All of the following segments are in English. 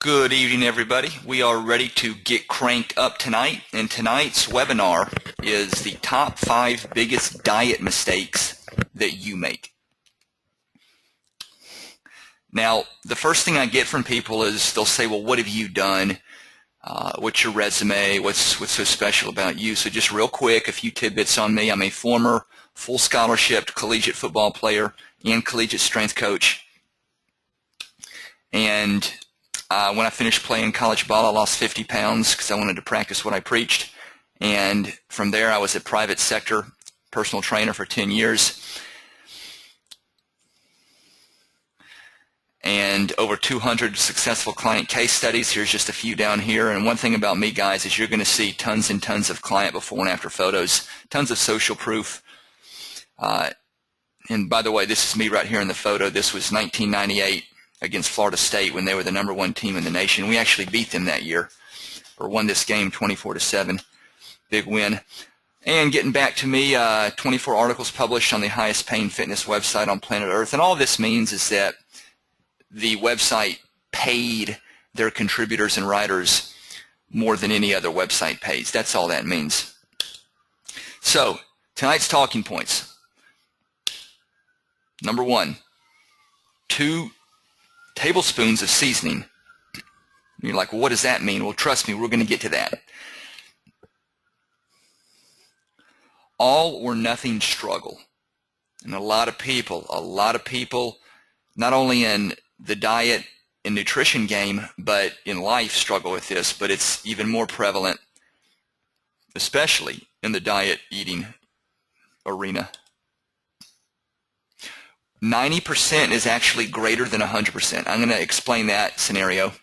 Good evening, everybody. We are ready to get cranked up tonight, and tonight's webinar is the top 5 biggest diet mistakes that you make. Now, the first thing I get from people is they'll say, well, what have you done? What's your resume? What's so special about you? So just real quick, a few tidbits on me. I'm a former full scholarship collegiate football player and collegiate strength coach. And when I finished playing college ball, I lost 50 pounds because I wanted to practice what I preached. And from there, I was a private sector personal trainer for 10 years. And over 200 successful client case studies. Here's just a few down here. And one thing about me, guys, is you're going to see tons and tons of client before and after photos, tons of social proof. And by the way, this is me right here in the photo. This was 1998. Against Florida State when they were the #1 team in the nation. We actually beat them that year, or won this game 24-7. Big win. And getting back to me, 24 articles published on the highest paying fitness website on planet Earth. And all this means is that the website paid their contributors and writers more than any other website pays. That's all that means. So, tonight's talking points. Number 1, 2 tablespoons of seasoning. You're like, well, what does that mean? Well, trust me, we're going to get to that. All or nothing struggle. And a lot of people, not only in the diet and nutrition game, but in life struggle with this, but it's even more prevalent, especially in the diet eating arena. 90% is actually greater than 100%. I'm going to explain that scenario.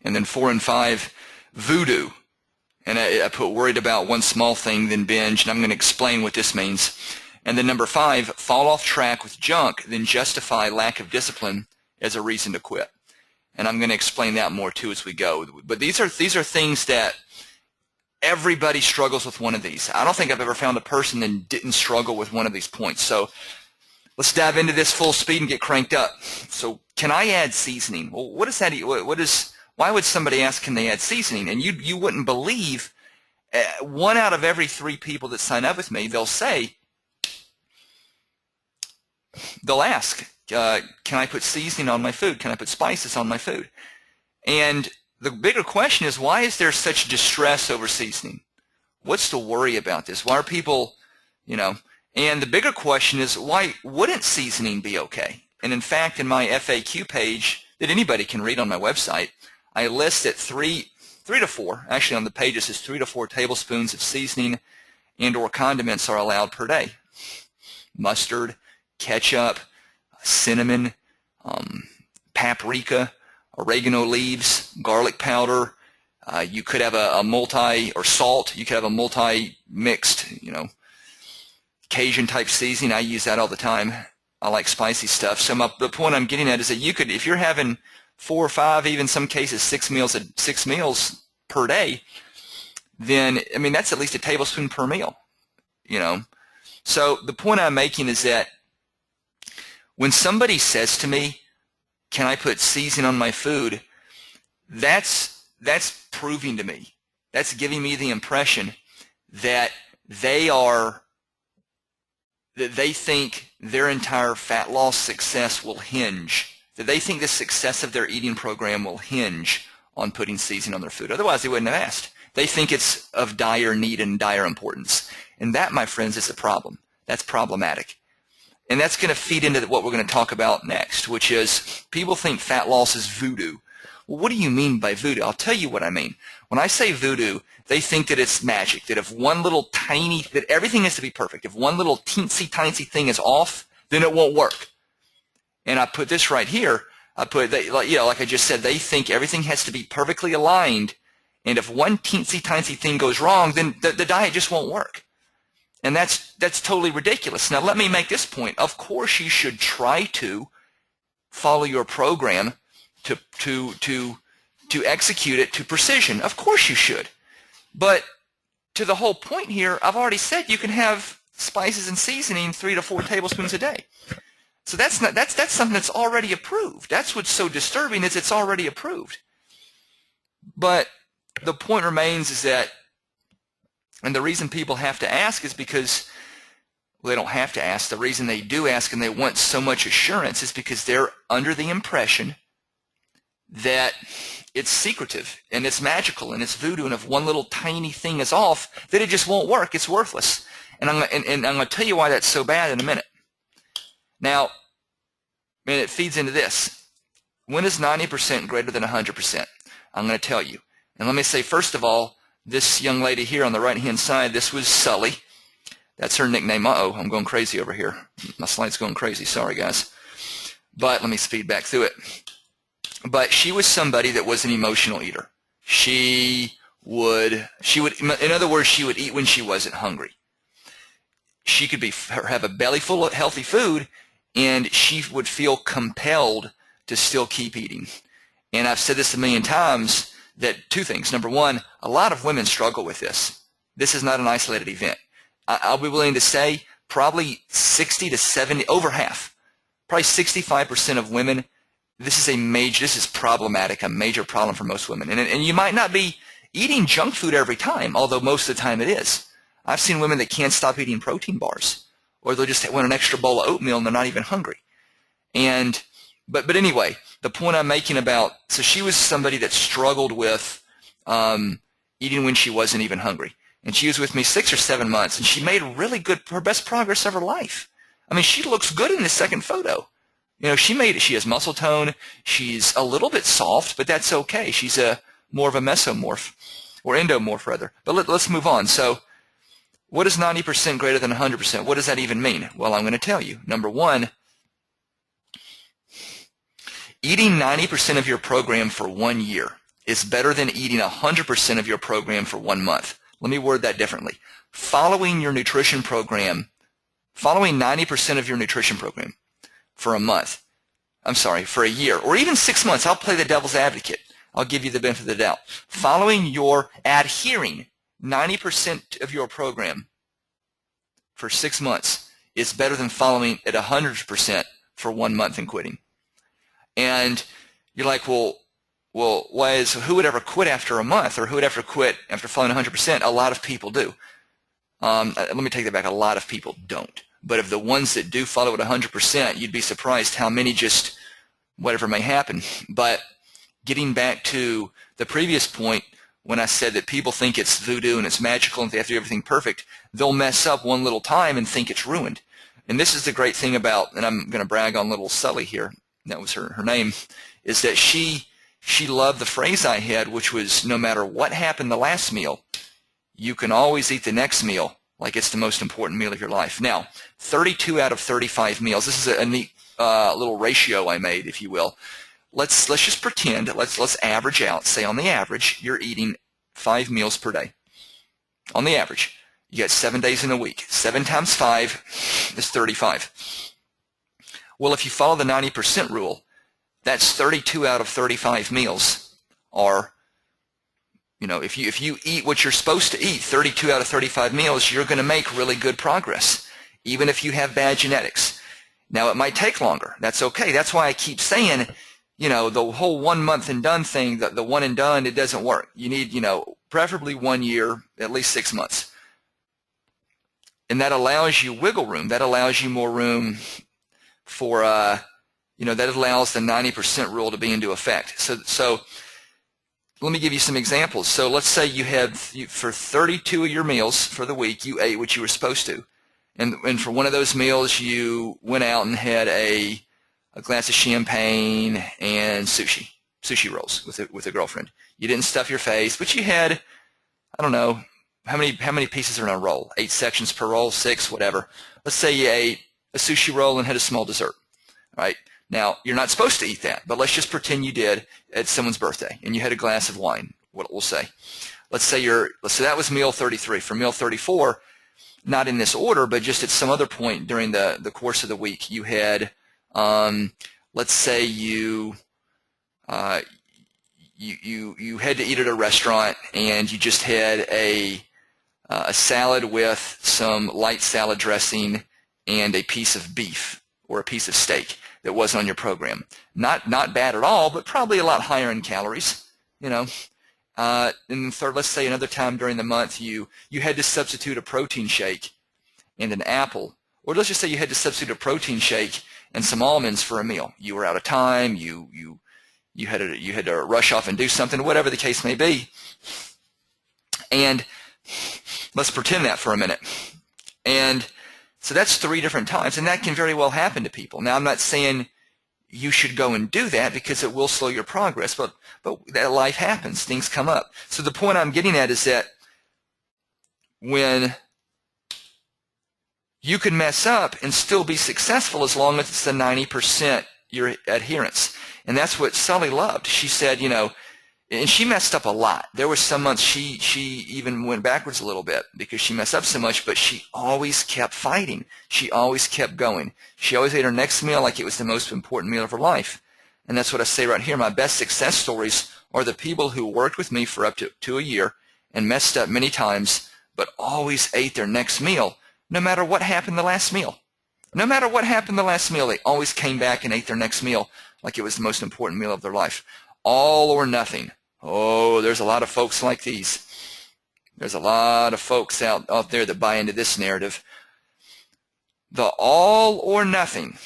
And then 4 and 5, voodoo. And I put worried about one small thing, then binge, and I'm going to explain what this means. And then number 5, fall off track with junk, then justify lack of discipline as a reason to quit. And I'm going to explain that more too as we go. But these are things that everybody struggles with one of these. I don't think I've ever found a person that didn't struggle with one of these points. So let's dive into this full speed and get cranked up. So can I add seasoning? Well, what is that? Why would somebody ask, can they add seasoning? And you wouldn't believe 1 out of every 3 people that sign up with me, they'll ask, can I put seasoning on my food? Can I put spices on my food? And the bigger question is, why is there such distress over seasoning? What's the worry about this? Why are people, and the bigger question is, why wouldn't seasoning be okay? And in fact, in my FAQ page that anybody can read on my website, I list that 3 to 4, actually on the page it says 3 to 4 tablespoons of seasoning and or condiments are allowed per day. Mustard, ketchup, cinnamon, paprika, oregano leaves, garlic powder. You could have a salt. You could have a multi-mixed, Cajun type seasoning. I use that all the time. I like spicy stuff. So the point I'm getting at is that you could, if you're having 4 or 5, even some cases 6 meals per day, then that's at least a tablespoon per meal. So the point I'm making is that when somebody says to me, can I put seasoning on my food? That's proving to me. That's giving me the impression that they think their entire fat loss success will hinge, that they think the success of their eating program will hinge on putting seasoning on their food. Otherwise, they wouldn't have asked. They think it's of dire need and dire importance. And that, my friends, is a problem. That's problematic. And that's going to feed into what we're going to talk about next, which is people think fat loss is voodoo. Well, what do you mean by voodoo? I'll tell you what I mean. When I say voodoo, they think that it's magic, that if one little that everything has to be perfect. If one little teensy-tiny thing is off, then it won't work. And I put this right here. Like I just said, they think everything has to be perfectly aligned, and if one teensy-tiny thing goes wrong, then the diet just won't work. And that's totally ridiculous. Now, let me make this point. Of course, you should try to follow your program to execute it to precision. Of course you should. But to the whole point here, I've already said you can have spices and seasoning 3 to 4 tablespoons a day. So that's something that's already approved. That's what's so disturbing, is it's already approved. But the point remains is that, and the reason people have to ask is because, well, they don't have to ask. The reason they do ask and they want so much assurance is because they're under the impression that it's secretive and it's magical and it's voodoo, and if one little tiny thing is off, that it just won't work. It's worthless. And I'm going to tell you why that's so bad in a minute. Now, man, it feeds into this. When is 90% greater than 100%? I'm going to tell you. And let me say, first of all, this young lady here on the right-hand side, this was Sully. That's her nickname. Uh-oh, I'm going crazy over here. My slide's going crazy. Sorry, guys. But let me speed back through it. But she was somebody that was an emotional eater. She would, in other words, she would eat when she wasn't hungry. She could have a belly full of healthy food, and she would feel compelled to still keep eating. And I've said this a million times, that two things. Number one, a lot of women struggle with this. This is not an isolated event. I'll be willing to say probably 60 to 70, over half, probably 65% of women, this is problematic, a major problem for most women. And you might not be eating junk food every time, although most of the time it is. I've seen women that can't stop eating protein bars, or they'll just want an extra bowl of oatmeal and they're not even hungry. But anyway, the point I'm making about, so she was somebody that struggled with eating when she wasn't even hungry. And she was with me 6 or 7 months, and she made her best progress of her life. I mean, she looks good in this second photo. You know, she has muscle tone. She's a little bit soft, but that's okay. She's more of a mesomorph, or endomorph rather. But let's move on. So what is 90% greater than 100%? What does that even mean? Well, I'm going to tell you. Number one, eating 90% of your program for 1 year is better than eating 100% of your program for 1 month. Let me word that differently. Following 90% of your nutrition program for for a year, or even 6 months. I'll play the devil's advocate. I'll give you the benefit of the doubt. Adhering 90% of your program for 6 months is better than following at 100% for 1 month and quitting. And you're like, well, who would ever quit after a month, or who would ever quit after following 100%? A lot of people do. Let me take that back. A lot of people don't. But of the ones that do follow at 100%, you'd be surprised how many just whatever may happen. But getting back to the previous point, when I said that people think it's voodoo and it's magical and they have to do everything perfect, they'll mess up one little time and think it's ruined. And this is the great thing about, and I'm going to brag on little Sully here, that was her name, is that she loved the phrase I had, which was, no matter what happened the last meal, you can always eat the next meal like it's the most important meal of your life. Now, 32 out of 35 meals. This is a neat little ratio I made, if you will. Let's just pretend, let's average out. Say on the average, you're eating 5 meals per day. On the average. You got 7 days in a week. 7 times 5 is 35. Well, if you follow the 90% rule, that's 32 out of 35 meals are, if you eat what you're supposed to eat, 32 out of 35 meals, you're going to make really good progress, even if you have bad genetics. Now, it might take longer. That's okay. That's why I keep saying, the whole 1 month and done thing, the one and done, it doesn't work. You need, preferably 1 year, at least 6 months. And that allows you wiggle room. That allows you more room for, that allows the 90% rule to be into effect. So let me give you some examples. So let's say for 32 of your meals for the week, you ate what you were supposed to. And for one of those meals, you went out and had a glass of champagne and sushi rolls with a girlfriend. You didn't stuff your face, but you had, I don't know, how many pieces are in a roll? 8 sections per roll, 6, whatever. Let's say you ate a sushi roll and had a small dessert. All right? Now, you're not supposed to eat that, but let's just pretend you did at someone's birthday, and you had a glass of wine, what we'll say. Let's say that was meal 33. For meal 34, not in this order, but just at some other point during the course of the week, you had, let's say you had to eat at a restaurant, and you just had a salad with some light salad dressing and a piece of beef or a piece of steak that wasn't on your program. Not bad at all, but probably a lot higher in calories, you know. And third, let's say another time during the month you had to substitute a protein shake and an apple, or let's just say you had to substitute a protein shake and some almonds for a meal. You were out of time, you had to rush off and do something, whatever the case may be. And let's pretend that for a minute. And so that's 3 different times, and that can very well happen to people. Now, I'm not saying you should go and do that because it will slow your progress, but that life happens. Things come up. So the point I'm getting at is that when you can mess up and still be successful as long as it's a 90% your adherence. And that's what Sully loved. She said, you know, and she messed up a lot. There were some months she even went backwards a little bit because she messed up so much, but she always kept fighting. She always kept going. She always ate her next meal like it was the most important meal of her life. And that's what I say right here. My best success stories are the people who worked with me for up to a year and messed up many times, but always ate their next meal, no matter what happened the last meal. No matter what happened the last meal, they always came back and ate their next meal like it was the most important meal of their life. All or nothing. Oh, there's a lot of folks like these. There's a lot of folks out there that buy into this narrative. The all or nothing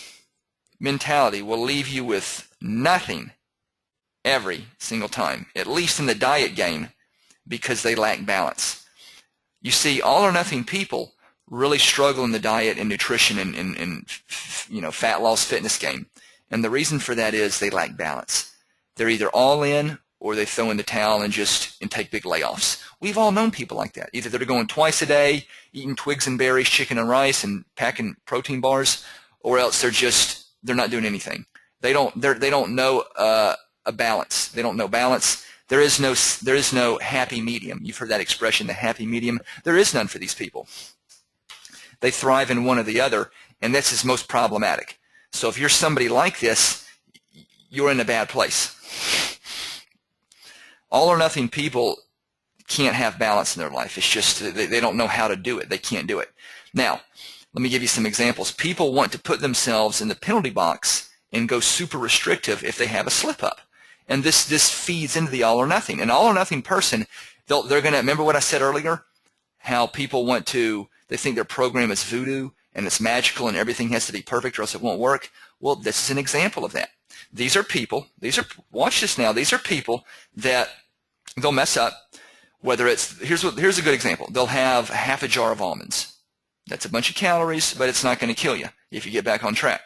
mentality will leave you with nothing every single time, at least in the diet game, because they lack balance. You see, all or nothing people really struggle in the diet and nutrition and you know, fat loss fitness game. And the reason for that is they lack balance. They're either all in or they throw in the towel and take big layoffs. We've all known people like that. Either they're going twice a day, eating twigs and berries, chicken and rice, and packing protein bars, or else they're not doing anything. They don't know a balance. They don't know balance. There is no happy medium. You've heard that expression, the happy medium. There is none for these people. They thrive in one or the other, and this is most problematic. So if you're somebody like this, you're in a bad place. All or nothing people can't have balance in their life. It's just they don't know how to do it. They can't do it. Now, let me give you some examples. People want to put themselves in the penalty box and go super restrictive if they have a slip up. And this feeds into the all or nothing. An all or nothing person, they're going to, remember what I said earlier? How people they think their program is voodoo and it's magical and everything has to be perfect or else it won't work. Well, this is an example of that. These are people, watch this now, these are people that they'll mess up, whether it's, here's a good example. They'll have half a jar of almonds. That's a bunch of calories, but it's not going to kill you if you get back on track.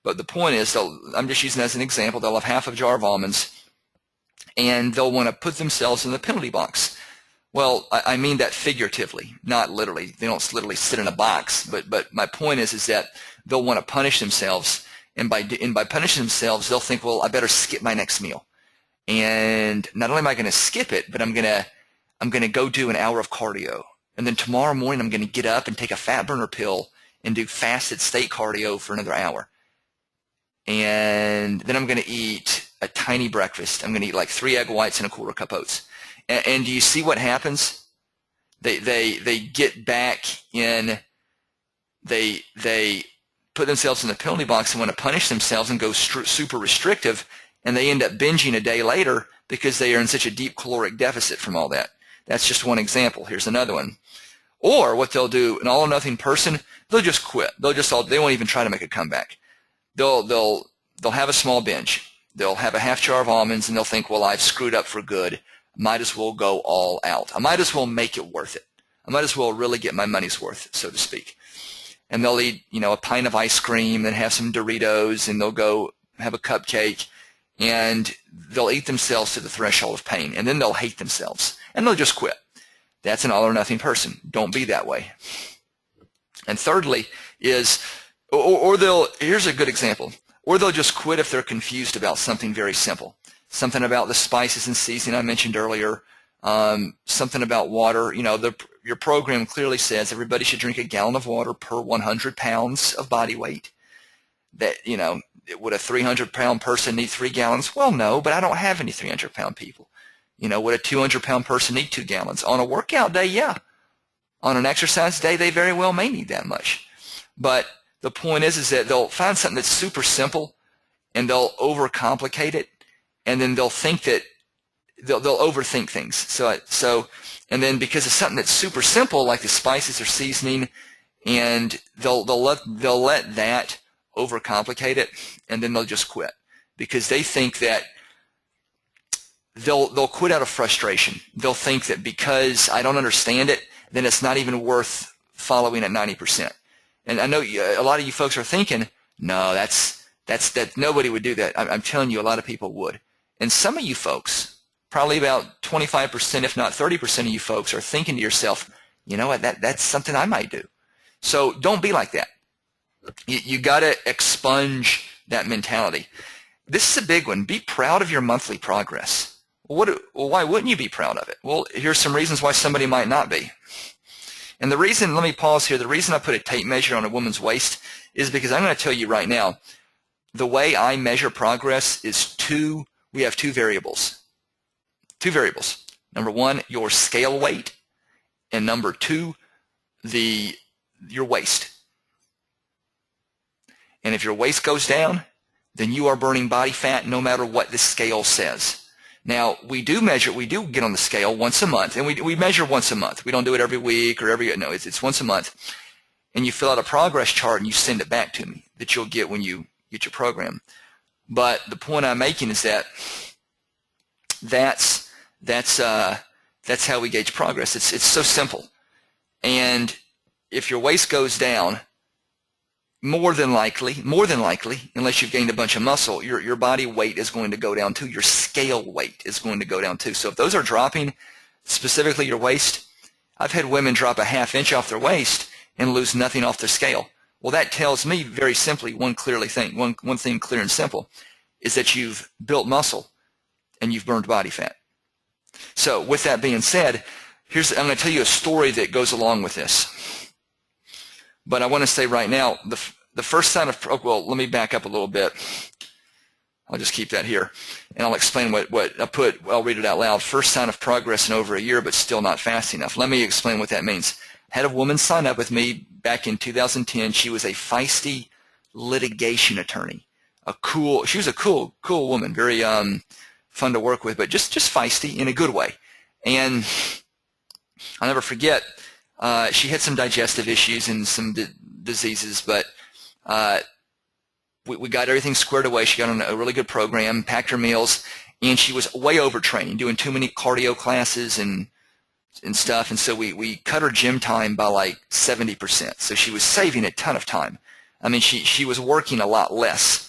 But the point is, I'm just using that as an example, they'll have half a jar of almonds, and they'll want to put themselves in the penalty box. Well, I mean that figuratively, not literally. They don't literally sit in a box, but my point is that they'll want to punish themselves, and by punishing themselves, they'll think, well, I better skip my next meal. And not only am I going to skip it, but I'm going to go do an hour of cardio. And then tomorrow morning, I'm going to get up and take a fat burner pill and do fasted state cardio for another hour. And then I'm going to eat a tiny breakfast. I'm going to eat like 3 egg whites and a quarter cup oats. And do you see what happens? They get back in, they put themselves in the penalty box and want to punish themselves and go super restrictive, and they end up binging a day later because they are in such a deep caloric deficit from all that. That's just one example. Here's another one. Or what they'll do, an all or nothing person, they'll just quit. They won't even try to make a comeback. They'll have a small binge. They'll have a half jar of almonds and they'll think, well, I've screwed up for good. Might as well go all out. I might as well make it worth it. I might as well really get my money's worth, so to speak. And they'll eat, a pint of ice cream and have some Doritos, and they'll go have a cupcake, and they'll eat themselves to the threshold of pain, and then they'll hate themselves, and they'll just quit. That's an all or nothing person. Don't be that way. And thirdly is, here's a good example, or they'll just quit if they're confused about something very simple. Something about the spices and seasoning I mentioned earlier, something about water. Your program clearly says everybody should drink a gallon of water per 100 pounds of body weight. That, would a 300-pound person need 3 gallons? Well, no, but I don't have any 300-pound people. Would a 200-pound person need 2 gallons? On a workout day, yeah. On an exercise day, they very well may need that much. But the point is that they'll find something that's super simple and they'll overcomplicate it, and then they'll think that they'll overthink things. And then because of something that's super simple, like the spices or seasoning, and they'll let that overcomplicate it, and then they'll just quit because they think that they'll quit out of frustration. They'll think that because I don't understand it, then it's not even worth following at 90%. And I know a lot of you folks are thinking, no, that nobody would do that. I'm telling you, a lot of people would. And some of you folks, probably about 25%, if not 30% of you folks, are thinking to yourself, you know what, that's something I might do. So don't be like that. You got to expunge that mentality. This is a big one. Be proud of your monthly progress. Well, why wouldn't you be proud of it? Well, here's some reasons why somebody might not be. And the reason, let me pause here, the reason I put a tape measure on a woman's waist is because I'm going to tell you right now, the way I measure progress is we have two variables. Two variables. Number one, your scale weight, and number two, your waist. And if your waist goes down, then you are burning body fat no matter what the scale says. Now, we do get on the scale once a month, and we measure once a month. We don't do it every week or no, it's once a month. And you fill out a progress chart and you send it back to me that you'll get when you get your program. But the point I'm making is that that's how we gauge progress. It's so simple. And if your waist goes down, more than likely, unless you've gained a bunch of muscle, your body weight is going to go down too. Your scale weight is going to go down too. So if those are dropping, specifically your waist, I've had women drop a ½ inch off their waist and lose nothing off their scale. Well, that tells me very simply one thing clear and simple, is that you've built muscle and you've burned body fat. So with that being said, I'm going to tell you a story that goes along with this. But I want to say right now, the first sign of, well, let me back up a little bit. I'll just keep that here, and I'll explain what I put. I'll read it out loud. First sign of progress in over a year, but still not fast enough. Let me explain what that means. Had a woman sign up with me back in 2010. She was a feisty litigation attorney. She was a cool woman, very fun to work with, but just feisty in a good way. And I'll never forget. She had some digestive issues and some diseases, but we got everything squared away. She got on a really good program, packed her meals, and she was way overtraining, doing too many cardio classes and stuff. And so we cut her gym time by like 70%. So she was saving a ton of time. I mean, she was working a lot less.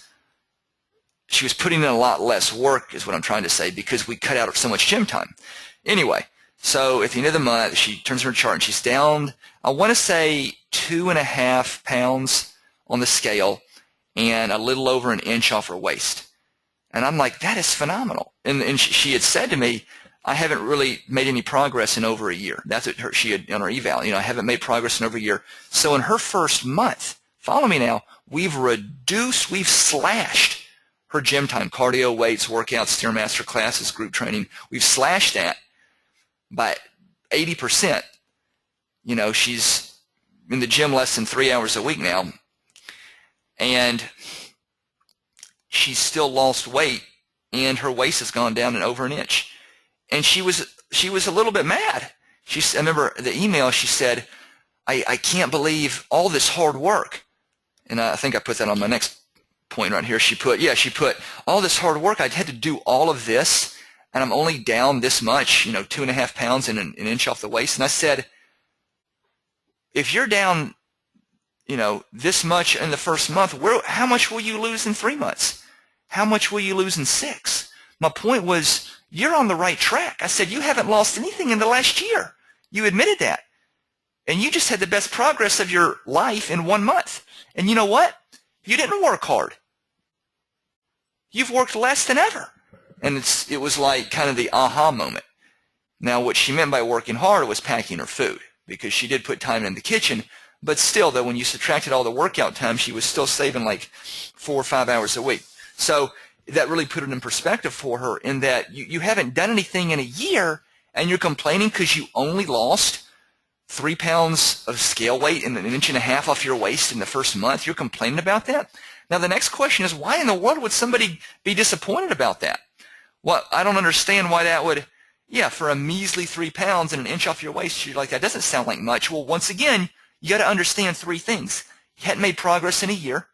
She was putting in a lot less work, is what I'm trying to say, because we cut out so much gym time. Anyway. So at the end of the month, she turns her chart and she's down, I want to say 2.5 pounds on the scale and a little over an inch off her waist. And I'm like, that is phenomenal. And she had said to me, I haven't really made any progress in over a year. That's what she had on her eval. I haven't made progress in over a year. So in her first month, follow me now, we've slashed her gym time, cardio, weights, workouts, Stairmaster classes, group training. We've slashed that by 80%. She's in the gym less than 3 hours a week now, and she's still lost weight, and her waist has gone down over an inch. And she was a little bit mad. I remember the email, she said, I can't believe all this hard work. And I think I put that on my next point right here. She put all this hard work. I had to do all of this, and I'm only down this much, 2.5 pounds and an inch off the waist. And I said, if you're down, this much in the first month, how much will you lose in 3 months? How much will you lose in 6? My point was, you're on the right track. I said, you haven't lost anything in the last year. You admitted that. And you just had the best progress of your life in 1 month. And you know what? You didn't work hard. You've worked less than ever. And it was like kind of the aha moment. Now, what she meant by working hard was packing her food, because she did put time in the kitchen. But still, though, when you subtracted all the workout time, she was still saving like 4 or 5 hours a week. So that really put it in perspective for her, in that you haven't done anything in a year, and you're complaining because you only lost 3 pounds of scale weight and an inch and a half off your waist in the first month. You're complaining about that? Now the next question is, why in the world would somebody be disappointed about that? Well, I don't understand why that would, yeah, for a measly 3 pounds and an inch off your waist, you're like, that doesn't sound like much. Well, once again, you got to understand 3 things. You hadn't made progress in a year.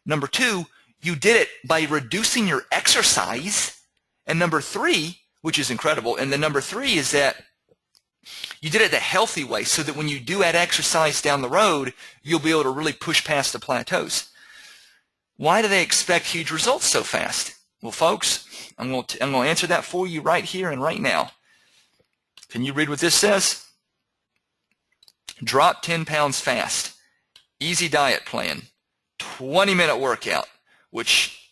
Number 2, you did it by reducing your exercise. And number 3, which is incredible, and then number 3 is that you did it the healthy way so that when you do add exercise down the road, you'll be able to really push past the plateaus. Why do they expect huge results so fast? Well, folks, I'm going to answer that for you right here and right now. Can you read what this says? Drop 10 pounds fast. Easy diet plan. 20-minute workout, which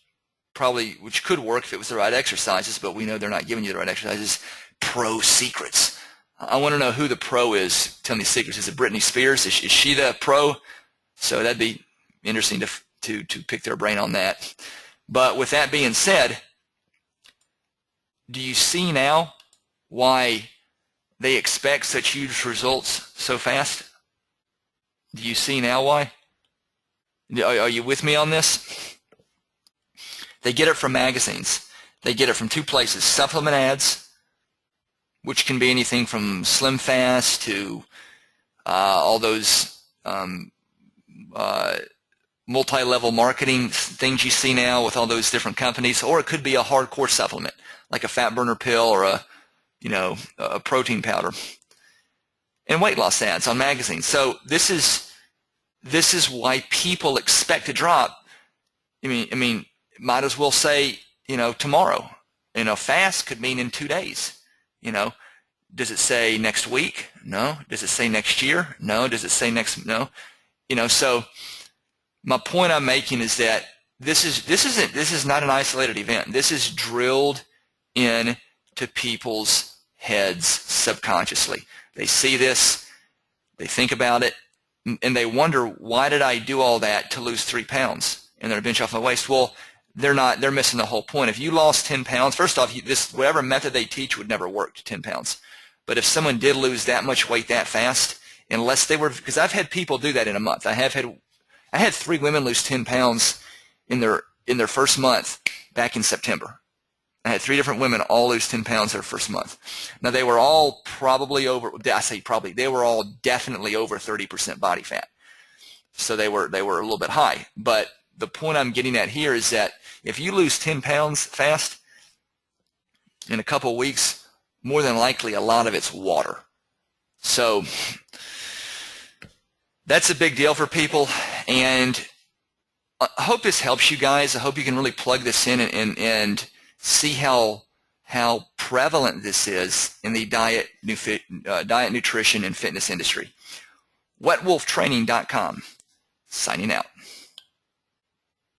could work if it was the right exercises, but we know they're not giving you the right exercises. Pro secrets. I want to know who the pro is. Tell me secrets. Is it Britney Spears? Is she the pro? So that'd be interesting to pick their brain on that. But with that being said, do you see now why they expect such huge results so fast? Do you see now why? Are you with me on this? They get it from magazines. They get it from 2 places. Supplement ads, which can be anything from Slim Fast to all those multi-level marketing things you see now with all those different companies, or it could be a hardcore supplement like a fat burner pill or a protein powder, and weight loss ads on magazines. So this is why people expect to drop. I mean, might as well say tomorrow. Fast could mean in 2 days. Does it say next week? No. Does it say next year? No. Does it say next? No. So my point I'm making is that this is not an isolated event. This is drilled into people's heads subconsciously. They see this, they think about it, and they wonder, why did I do all that to lose 3 pounds and then a bench off my waist? Well, they're missing the whole point. If you lost 10 pounds, first off, whatever method they teach would never work to 10 pounds. But if someone did lose that much weight that fast, unless they were, because I've had people do that in a month. I had 3 women lose 10 pounds in their first month back in September. I had 3 different women all lose 10 pounds their first month. Now they were all they were all definitely over 30% body fat. So they were a little bit high. But the point I'm getting at here is that if you lose 10 pounds fast in a couple of weeks, more than likely a lot of it's water. So that's a big deal for people, and I hope this helps you guys. I hope you can really plug this in and see how prevalent this is in the diet, nutrition, and fitness industry. WetWolfTraining.com, signing out.